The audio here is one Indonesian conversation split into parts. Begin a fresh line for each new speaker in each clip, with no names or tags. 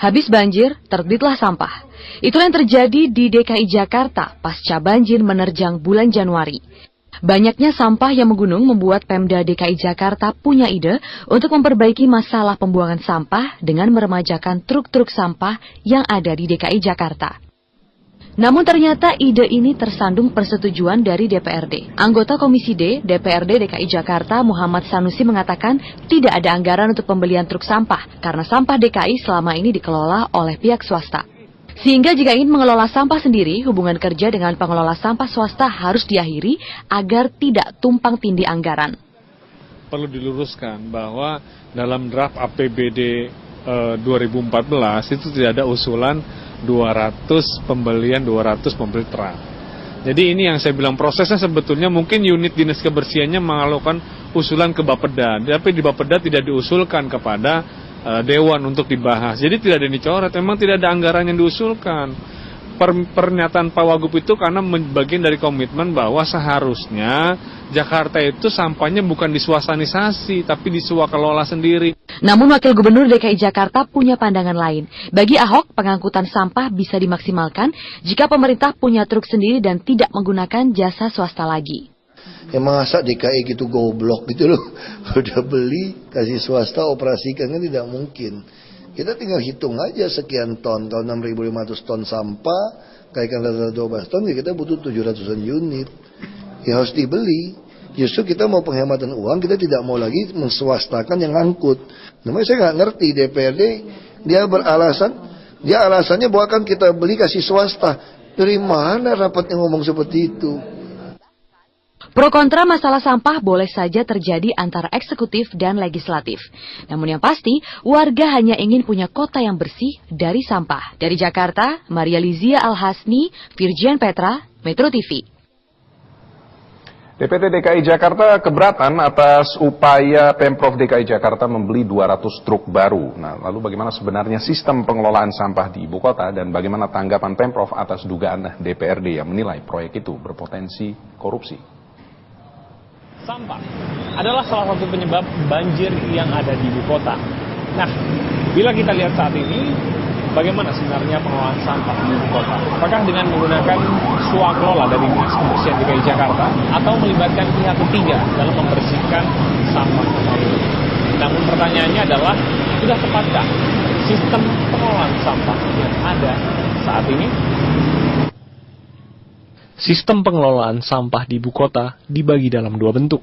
Habis banjir, terbitlah sampah. Itulah yang terjadi di DKI Jakarta pasca banjir menerjang bulan Januari. Banyaknya sampah yang menggunung membuat Pemda DKI Jakarta punya ide untuk memperbaiki masalah pembuangan sampah dengan meremajakan truk-truk sampah yang ada di DKI Jakarta. Namun ternyata ide ini tersandung persetujuan dari DPRD. Anggota Komisi D, DPRD DKI Jakarta Muhammad Sanusi mengatakan tidak ada anggaran untuk pembelian truk sampah karena sampah DKI selama ini dikelola oleh pihak swasta. Sehingga jika ingin mengelola sampah sendiri, hubungan kerja dengan pengelola sampah swasta harus diakhiri agar tidak tumpang tindih anggaran.
Perlu diluruskan bahwa dalam draft APBD 2014 itu tidak ada usulan 200 pembelian 200 mobil truk. Jadi ini yang saya bilang prosesnya sebetulnya mungkin unit dinas kebersihannya melakukan usulan ke Bapeda, tapi di Bapeda tidak diusulkan kepada Dewan untuk dibahas. Jadi tidak ada yang dicoret, memang tidak ada anggaran yang diusulkan. Pernyataan Pak Wagub itu karena bagian dari komitmen bahwa seharusnya Jakarta itu sampahnya bukan diswastanisasi, tapi diswakelola sendiri.
Namun Wakil Gubernur DKI Jakarta punya pandangan lain. Bagi Ahok, pengangkutan sampah bisa dimaksimalkan jika pemerintah punya truk sendiri dan tidak menggunakan jasa swasta lagi.
Ya masa DKI gitu goblok gitu loh. Udah beli, kasih swasta operasikan kan tidak mungkin. Kita tinggal hitung aja sekian ton, kalau 6.500 ton sampah, kalikan 12 ton, ya kita butuh 700-an unit. Ya harus dibeli. Justru kita mau penghematan uang, kita tidak mau lagi menswastakan yang angkut. Namanya saya nggak ngerti DPRD, dia alasannya bahwa kan kita beli kasih swasta. Dari mana rapatnya ngomong seperti itu?
Pro kontra masalah sampah boleh saja terjadi antara eksekutif dan legislatif. Namun yang pasti, warga hanya ingin punya kota yang bersih dari sampah. Dari Jakarta, Maria Lizia Al-Hasni, Virgian Petra, Metro TV.
DPT DKI Jakarta keberatan atas upaya Pemprov DKI Jakarta membeli 200 truk baru. Nah, lalu bagaimana sebenarnya sistem pengelolaan sampah di ibu kota dan bagaimana tanggapan Pemprov atas dugaan DPRD yang menilai proyek itu berpotensi korupsi?
Sampah adalah salah satu penyebab banjir yang ada di ibu kota. Nah, bila kita lihat saat ini, bagaimana sebenarnya pengelolaan sampah di ibu kota? Apakah dengan menggunakan swakelola dari Dinas Kebersihan DKI Jakarta atau melibatkan pihak ketiga dalam membersihkan sampah? Namun pertanyaannya adalah, sudah tepatkah sistem pengelolaan sampah yang ada saat ini? Sistem pengelolaan sampah di ibu kota dibagi dalam dua bentuk.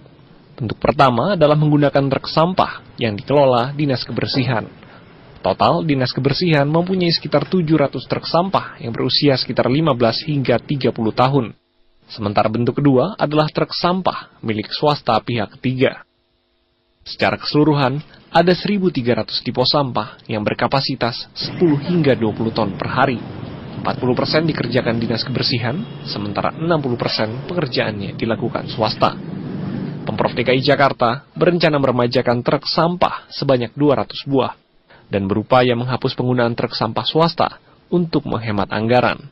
Bentuk pertama adalah menggunakan truk sampah yang dikelola Dinas Kebersihan. Total, Dinas Kebersihan mempunyai sekitar 700 truk sampah yang berusia sekitar 15 hingga 30 tahun. Sementara bentuk kedua adalah truk sampah milik swasta pihak ketiga. Secara keseluruhan, ada 1.300 tipe sampah yang berkapasitas 10 hingga 20 ton per hari. 40% dikerjakan Dinas Kebersihan, sementara 60% pekerjaannya dilakukan swasta. Pemprov DKI Jakarta berencana meremajakan truk sampah sebanyak 200 buah dan berupaya menghapus penggunaan truk sampah swasta untuk menghemat anggaran.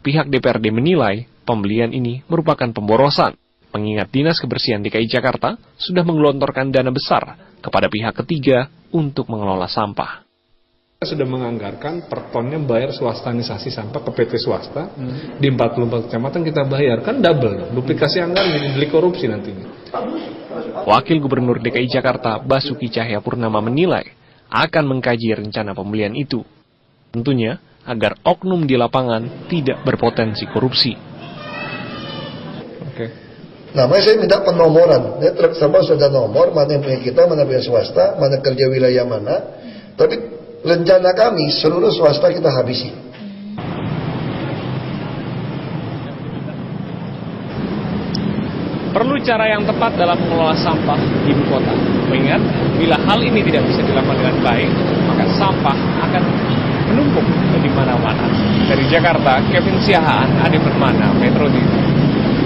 Pihak DPRD menilai pembelian ini merupakan pemborosan, mengingat Dinas Kebersihan DKI Jakarta sudah menggelontorkan dana besar kepada pihak ketiga untuk mengelola sampah.
Kita sudah menganggarkan per tonnya bayar swastanisasi sampah ke PT swasta di 44 kecamatan kita bayar, kan double, duplikasi anggaran jadi delik korupsi nantinya.
Wakil Gubernur DKI Jakarta Basuki Cahayapurnama menilai akan mengkaji rencana pembelian itu. Tentunya agar oknum di lapangan tidak berpotensi korupsi.
Oke.
Namanya saya minta penomoran, ya, truk sampah sudah nomor, mana yang punya kita, mana punya swasta, mana kerja wilayah mana. Tapi rencana kami seluruh swasta kita habisi.
Perlu cara yang tepat dalam mengelola sampah di ibu kota. Mengingat, bila hal ini tidak bisa dilakukan dengan baik, maka sampah akan menumpuk di mana-mana. Dari Jakarta, Kevin Siahaan, Adi Permana, Metro TV.